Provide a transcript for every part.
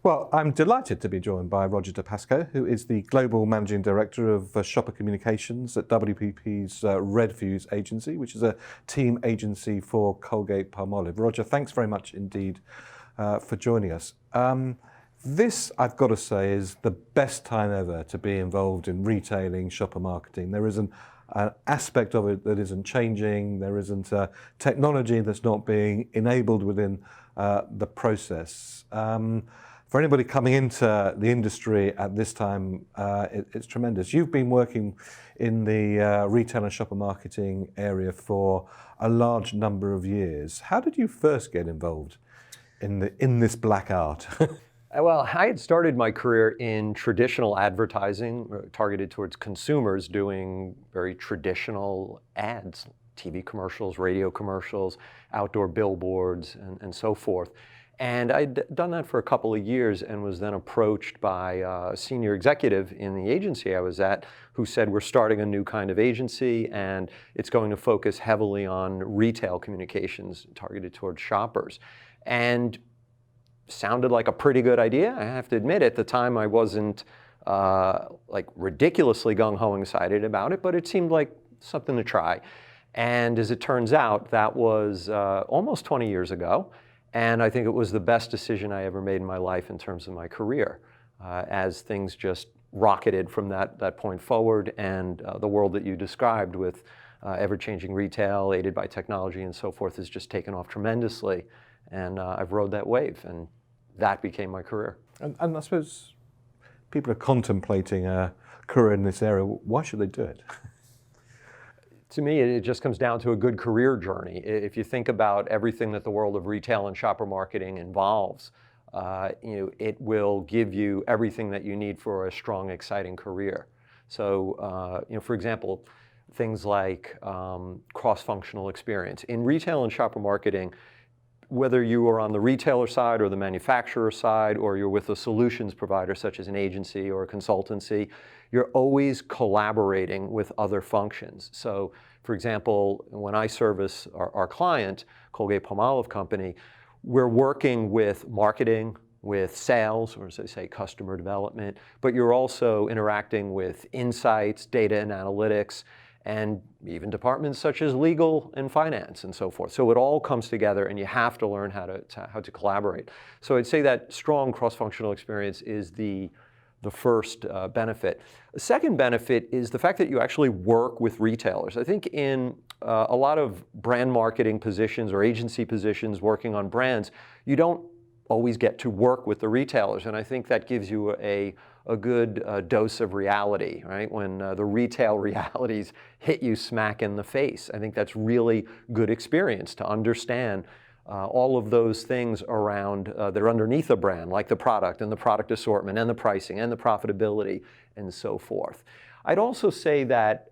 Well, I'm delighted to be joined by Roger DePasco, who is the Global Managing Director of Shopper Communications at WPP's Red Fuse agency, which is a team agency for Colgate-Palmolive. Roger, thanks very much indeed for joining us. This, I've got to say, is the best time ever to be involved in retailing, shopper marketing. There isn't an aspect of it that isn't changing. There isn't technology that's not being enabled within the process. For anybody coming into the industry at this time, it's tremendous. You've been working in the retail and shopper marketing area for a large number of years. How did you first get involved in this black art? Well, I had started my career in traditional advertising targeted towards consumers, doing very traditional ads, TV commercials, radio commercials, outdoor billboards, and so forth. And I'd done that for a couple of years and was then approached by a senior executive in the agency I was at who said, we're starting a new kind of agency and it's going to focus heavily on retail communications targeted towards shoppers. And sounded like a pretty good idea. I have to admit, at the time I wasn't like ridiculously gung-ho excited about it, but it seemed like something to try. And as it turns out, that was almost 20 years ago. And I think it was the best decision I ever made in my life in terms of my career, as things just rocketed from that point forward, and the world that you described with ever-changing retail, aided by technology and so forth, has just taken off tremendously. And I've rode that wave, and that became my career. And I suppose people are contemplating a career in this area. Why should they do it? To me, it just comes down to a good career journey. If you think about everything that the world of retail and shopper marketing involves, it will give you everything that you need for a strong, exciting career. So, for example, things like cross-functional experience. In retail and shopper marketing, whether you are on the retailer side or the manufacturer side, or you're with a solutions provider such as an agency or a consultancy, you're always collaborating with other functions. So, for example, when I service our client, Colgate-Palmolive Company, we're working with marketing, with sales, or as I say, customer development, but you're also interacting with insights, data and analytics, and even departments such as legal and finance and so forth. So it all comes together, and you have to learn how to collaborate. So I'd say that strong cross-functional experience is the first benefit. The second benefit is the fact that you actually work with retailers. I think in a lot of brand marketing positions or agency positions working on brands, you don't always get to work with the retailers, and I think that gives you a good dose of reality, right? When the retail realities hit you smack in the face. I think that's really good experience to understand all of those things around that are underneath a brand, like the product and the product assortment and the pricing and the profitability and so forth. I'd also say that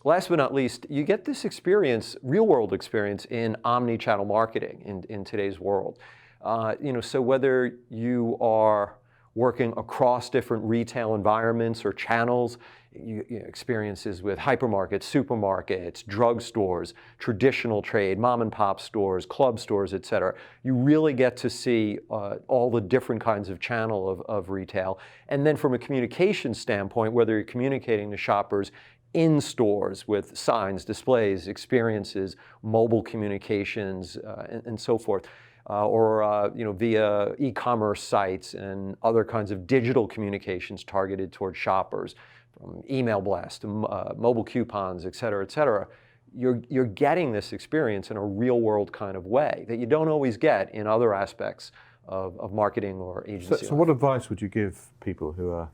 last but not least, you get this experience, real-world experience, in omni-channel marketing in today's world. So whether you are working across different retail environments or channels, experiences with hypermarkets, supermarkets, drugstores, traditional trade, mom and pop stores, club stores, et cetera. You really get to see all the different kinds of channel of retail. And then from a communication standpoint, whether you're communicating to shoppers in stores with signs, displays, experiences, mobile communications, and so forth, or via e-commerce sites and other kinds of digital communications targeted towards shoppers, from email blasts to mobile coupons, et cetera, you're getting this experience in a real-world kind of way that you don't always get in other aspects of marketing or agency. So what advice would you give people who are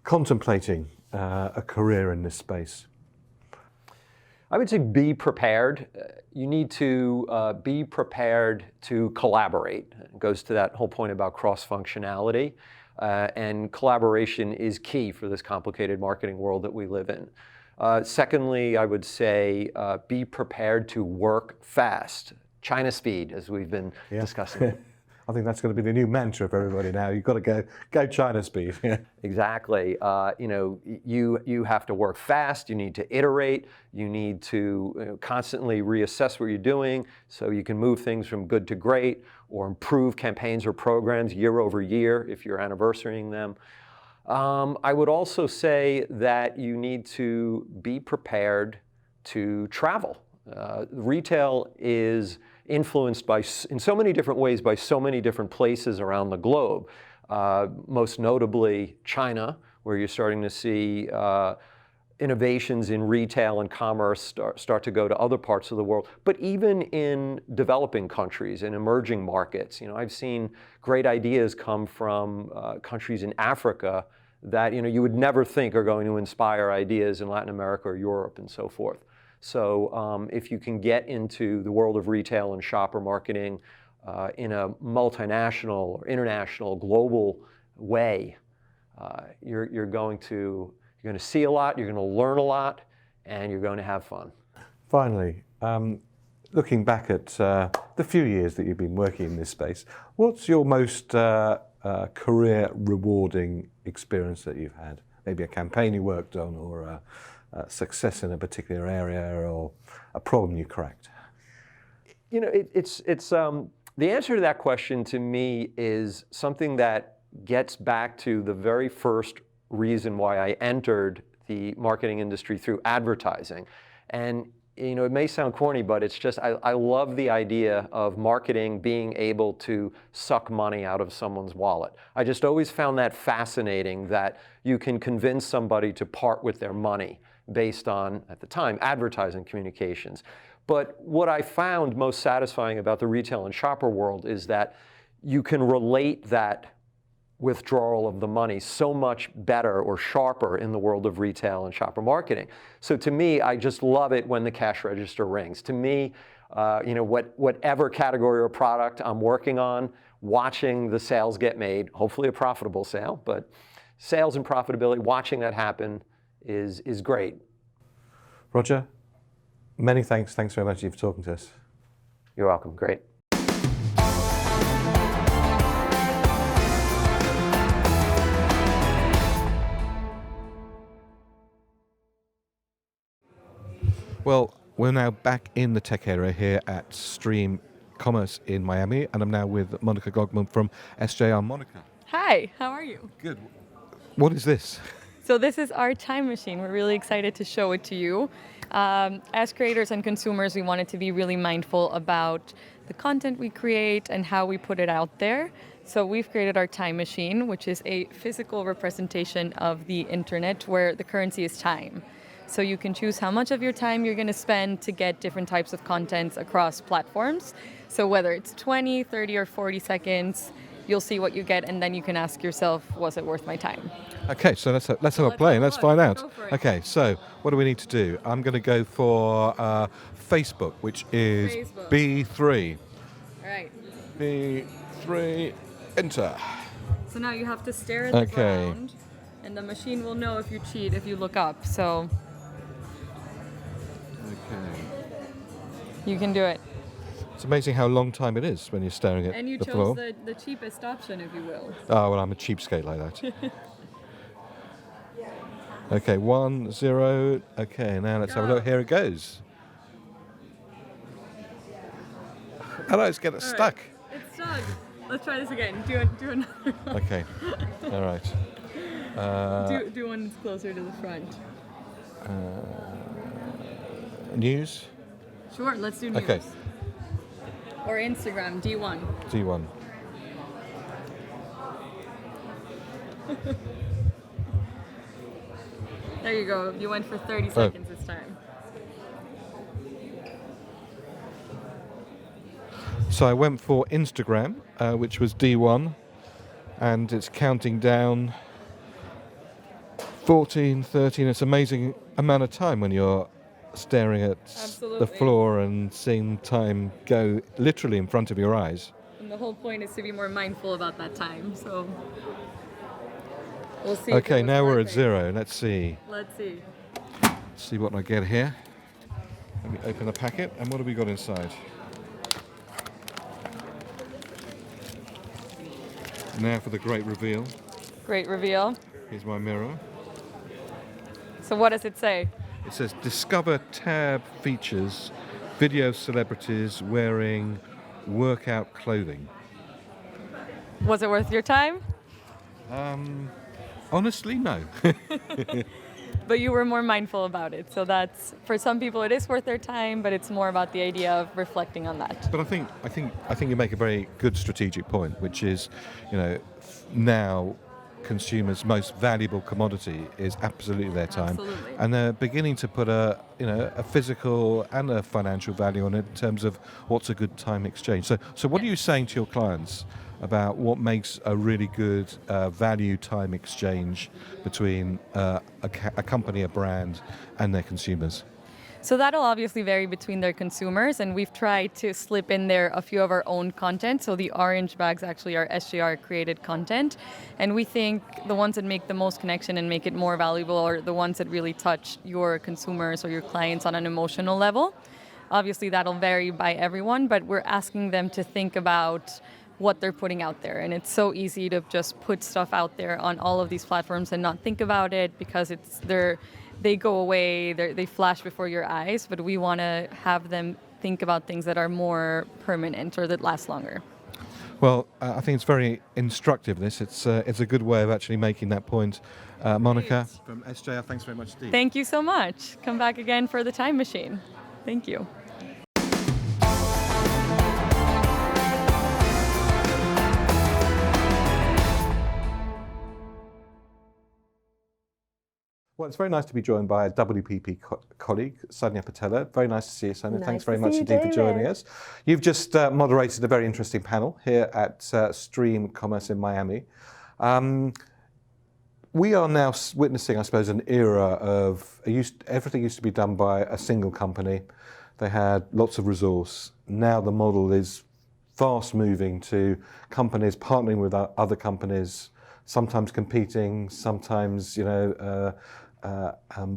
contemplating a career in this space? I would say be prepared. You need to be prepared to collaborate. It goes to that whole point about cross-functionality. And collaboration is key for this complicated marketing world that we live in. Secondly, I would say be prepared to work fast. China speed, as we've been discussing. I think that's going to be the new mantra for everybody now. You've got to go China speed. Exactly. You have to work fast. You need to iterate. You need to constantly reassess what you're doing so you can move things from good to great, or improve campaigns or programs year over year if you're anniversarying them. I would also say that you need to be prepared to travel. Retail is influenced in so many different ways by so many different places around the globe. Most notably China, where you're starting to see innovations in retail and commerce start to go to other parts of the world. But even in developing countries, in emerging markets, I've seen great ideas come from countries in Africa that you would never think are going to inspire ideas in Latin America or Europe and so forth. So if you can get into the world of retail and shopper marketing in a multinational or international, global way, you're going to see a lot, you're going to learn a lot, and you're going to have fun. Finally, looking back at the few years that you've been working in this space, what's your most career rewarding experience that you've had? Maybe a campaign you worked on, or a success in a particular area, or a problem you cracked? It's the answer to that question to me is something that gets back to the very first reason why I entered the marketing industry through advertising. And it may sound corny, but it's just I love the idea of marketing being able to suck money out of someone's wallet. I just always found that fascinating, that you can convince somebody to part with their money based on, at the time, advertising communications. But what I found most satisfying about the retail and shopper world is that you can relate that withdrawal of the money so much better or sharper in the world of retail and shopper marketing. So to me, I just love it when the cash register rings. To me, whatever category or product I'm working on, watching the sales get made, hopefully a profitable sale, but sales and profitability, watching that happen is great. Roger, many thanks. Thanks very much for talking to us. You're welcome. Great. Well, we're now back in the tech area here at Stream Commerce in Miami, and I'm now with Monica Gogman from SJR. Monica. Hi, how are you? Good. What is this? So this is our time machine. We're really excited to show it to you. As creators and consumers, we wanted to be really mindful about the content we create and how we put it out there. So we've created our time machine, which is a physical representation of the internet where the currency is time. So you can choose how much of your time you're going to spend to get different types of contents across platforms. So whether it's 20, 30, or 40 seconds, you'll see what you get, and then you can ask yourself, was it worth my time? Okay, so let's have a play and let's find out. Okay, so what do we need to do? I'm going to go for Facebook, which is B3. All right. B3, enter. So now you have to stare at the ground, and the machine will know if you cheat if you look up. So you can do it. It's amazing how long time it is when you're staring at the floor. And you chose the cheapest option, if you will. Oh, well, I'm a cheapskate like that. Okay, 1, 0. Okay, now let's have a look. Here it goes. Hello, it's getting stuck. Right. It's stuck. Let's try this again. Do another one. Okay. All right. Do one that's closer to the front. News? Sure, let's do news. Okay. Or Instagram, D1. D1. There you go. You went for 30 seconds this time. So I went for Instagram, which was D1, and it's counting down 14, 13. It's an amazing amount of time when you're staring at the floor and seeing time go literally in front of your eyes. And the whole point is to be more mindful about that time. So we'll see. Okay, now we're at 0. Let's see. Let's see. See what I get here. Let me open the packet, and what have we got inside? Now for the great reveal. Great reveal. Here's my mirror. So what does it say? It says Discover tab features video celebrities wearing workout clothing. Was it worth your time? Honestly, no. But you were more mindful about it. So that's, for some people it is worth their time, but it's more about the idea of reflecting on that. But I think you make a very good strategic point, which is, now consumers' most valuable commodity is absolutely their time, Absolutely. and they're beginning to put a physical and a financial value on it in terms of what's a good time exchange. So what are you saying to your clients about what makes a really good value time exchange between a company, a brand, and their consumers? So that'll obviously vary between their consumers, and we've tried to slip in there a few of our own content. So the orange bags actually are SJR created content, and we think the ones that make the most connection and make it more valuable are the ones that really touch your consumers or your clients on an emotional level. Obviously that'll vary by everyone, but we're asking them to think about what they're putting out there. And it's so easy to just put stuff out there on all of these platforms and not think about it because they go away, they flash before your eyes, but we want to have them think about things that are more permanent or that last longer. Well, I think it's very instructive, this. It's a good way of actually making that point. Monica from SJR, thanks very much indeed. Thank you so much. Come back again for the time machine. Thank you. Well, it's very nice to be joined by a WPP colleague, Sanya Patella. Very nice to see you, Sanya. Thanks very much indeed for joining us. You've just moderated a very interesting panel here at Stream Commerce in Miami. We are now witnessing, I suppose, an era of everything used to be done by a single company. They had lots of resource. Now the model is fast moving to companies partnering with other companies, sometimes competing, sometimes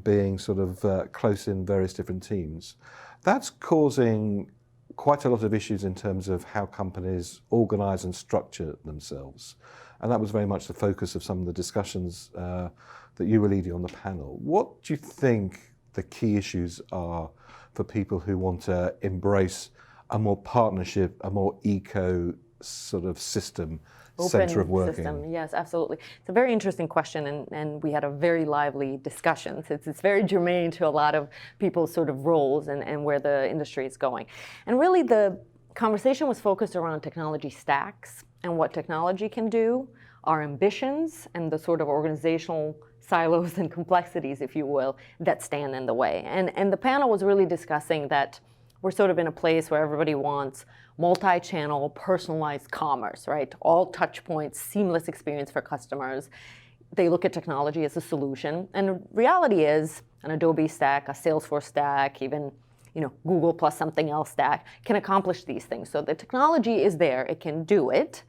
being sort of close in various different teams. That's causing quite a lot of issues in terms of how companies organise and structure themselves. And that was very much the focus of some of the discussions that you were leading on the panel. What do you think the key issues are for people who want to embrace a more partnership, a more eco sort of system, center of working? System. Yes, absolutely. It's a very interesting question, and we had a very lively discussion. It's very germane to a lot of people's sort of roles and where the industry is going. And really the conversation was focused around technology stacks and what technology can do, our ambitions, and the sort of organizational silos and complexities, if you will, that stand in the way. And the panel was really discussing that we're sort of in a place where everybody wants multi-channel, personalized commerce, right? All touch points, seamless experience for customers. They look at technology as a solution. And the reality is an Adobe stack, a Salesforce stack, even Google plus something else stack can accomplish these things. So the technology is there, it can do it.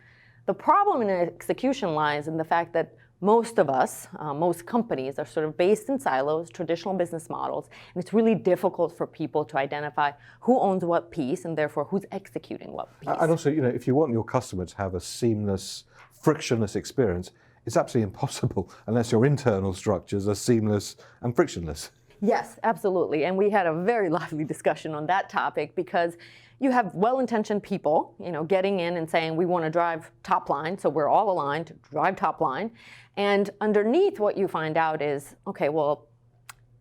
The problem in execution lies in the fact that most of us, most companies are sort of based in silos, traditional business models, and it's really difficult for people to identify who owns what piece and therefore who's executing what piece. And also, if you want your customer to have a seamless, frictionless experience, it's absolutely impossible unless your internal structures are seamless and frictionless. Yes, absolutely. And we had a very lively discussion on that topic because you have well-intentioned people, getting in and saying, we want to drive top line, so we're all aligned to drive top line. And underneath what you find out is, okay, well,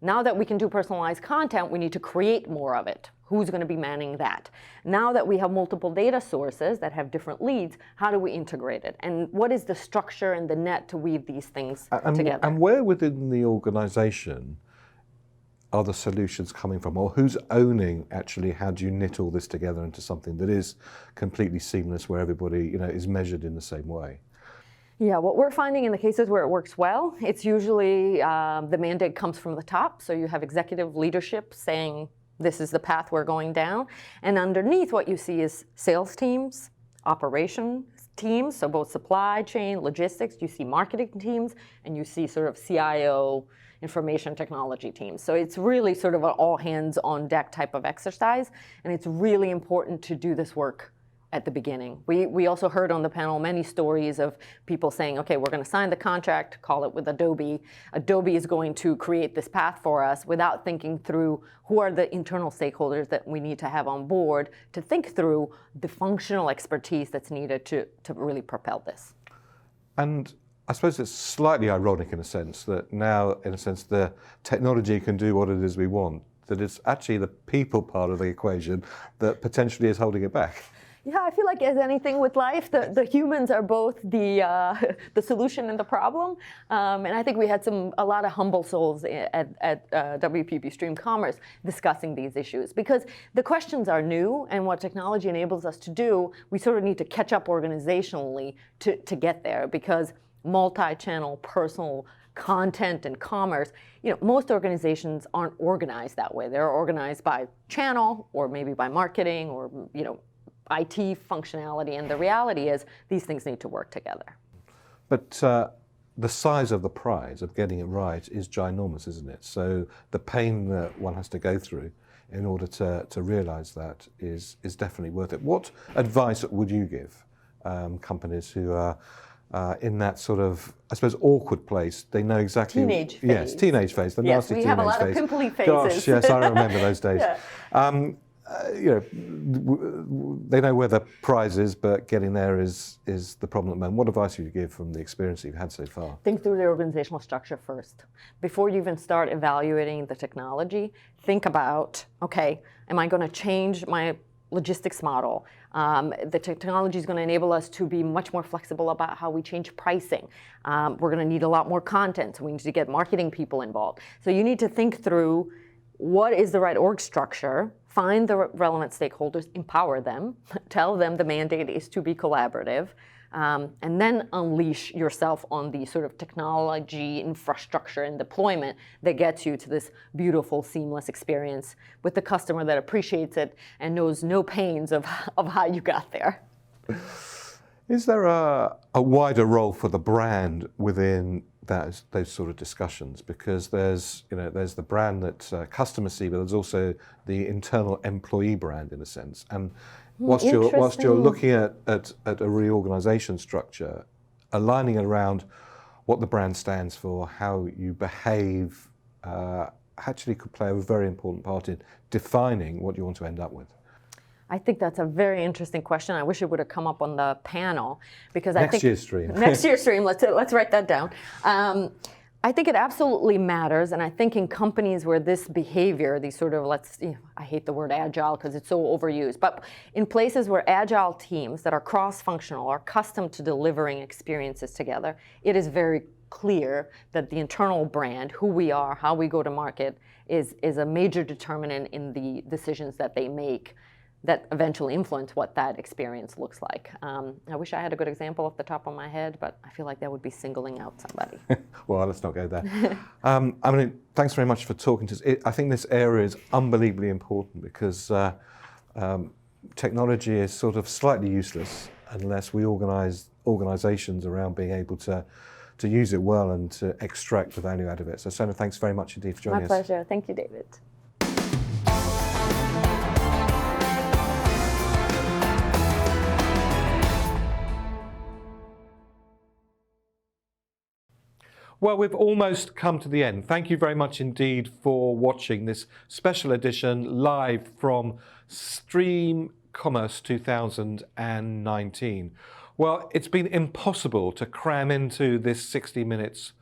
now that we can do personalized content, we need to create more of it. Who's going to be manning that? Now that we have multiple data sources that have different leads, how do we integrate it? And what is the structure and the net to weave these things together? And where within the organization are the solutions coming from, or who's owning actually how do you knit all this together into something that is completely seamless where everybody is measured in the same way? Yeah, what we're finding in the cases where it works well, it's usually the mandate comes from the top. So you have executive leadership saying this is the path we're going down. And underneath what you see is sales teams, operation teams, so both supply chain, logistics, you see marketing teams, and you see sort of CIO, information technology teams. So it's really sort of an all hands on deck type of exercise, and it's really important to do this work at the beginning. We also heard on the panel many stories of people saying, okay, we're going to sign the contract, call it with Adobe. Adobe is going to create this path for us without thinking through who are the internal stakeholders that we need to have on board to think through the functional expertise that's needed to really propel this. And I suppose it's slightly ironic in a sense that now, in a sense, the technology can do what it is we want, that it's actually the people part of the equation that potentially is holding it back. Yeah, I feel like as anything with life, the humans are both the solution and the problem. And I think we had a lot of humble souls at WPP Stream Commerce discussing these issues, because the questions are new, and what technology enables us to do, we sort of need to catch up organizationally to get there, because multi-channel personal content and commerce, most organizations aren't organized that way. They're organized by channel, or maybe by marketing, or IT functionality, and the reality is these things need to work together. But the size of the prize of getting it right is ginormous, isn't it? So the pain that one has to go through in order to realize that is definitely worth it. What advice would you give companies who are in that sort of, I suppose, awkward place? They know exactly. Teenage phase. Yes, teenage phase, the yes, nasty we teenage phase. have a lot of pimply phases. Gosh, yes, I remember those days. Yeah. They know where the prize is, but getting there is the problem at the moment. What advice would you give from the experience you've had so far? Think through the organizational structure first. Before you even start evaluating the technology, think about, okay, am I going to change my logistics model? The technology is going to enable us to be much more flexible about how we change pricing. We're going to need a lot more content, so we need to get marketing people involved. So you need to think through what is the right org structure, find the relevant stakeholders, empower them, tell them the mandate is to be collaborative, and then unleash yourself on the sort of technology, infrastructure, and deployment that gets you to this beautiful, seamless experience with the customer that appreciates it and knows no pains of how you got there. Is there a wider role for the brand within those sort of discussions? Because there's the brand that customers see, but there's also the internal employee brand in a sense. And whilst you're looking at a reorganization structure, aligning it around what the brand stands for, how you behave, actually could play a very important part in defining what you want to end up with. I think that's a very interesting question. I wish it would have come up on the panel, because I think next year's stream. Next year's stream. Let's write that down. I think it absolutely matters, and I think in companies where this behavior, these sort of I hate the word agile because it's so overused, but in places where agile teams that are cross-functional are accustomed to delivering experiences together, it is very clear that the internal brand, who we are, how we go to market, is a major determinant in the decisions that they make that eventually influence what that experience looks like. I wish I had a good example off the top of my head, but I feel like that would be singling out somebody. Well, let's not go there. Thanks very much for talking to us. I think this area is unbelievably important, because technology is sort of slightly useless unless we organize organizations around being able to use it well and to extract the value out of it. So Sona, thanks very much indeed for joining us. My pleasure. Thank you, David. Well, we've almost come to the end. Thank you very much indeed for watching this special edition live from Stream Commerce 2019. Well, it's been impossible to cram into this 60 minutes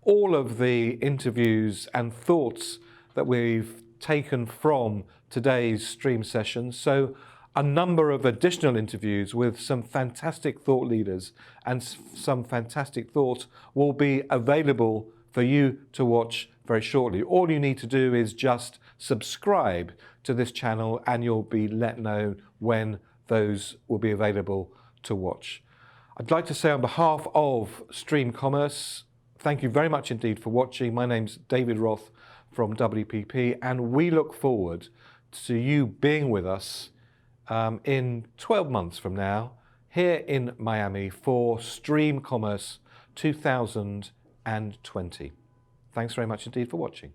all of the interviews and thoughts that we've taken from today's stream session. So a number of additional interviews with some fantastic thought leaders and some fantastic thoughts will be available for you to watch very shortly. All you need to do is just subscribe to this channel and you'll be let know when those will be available to watch. I'd like to say on behalf of Stream Commerce, thank you very much indeed for watching. My name's David Roth from WPP, and we look forward to you being with us in 12 months from now here in Miami for Stream Commerce 2020. Thanks very much indeed for watching.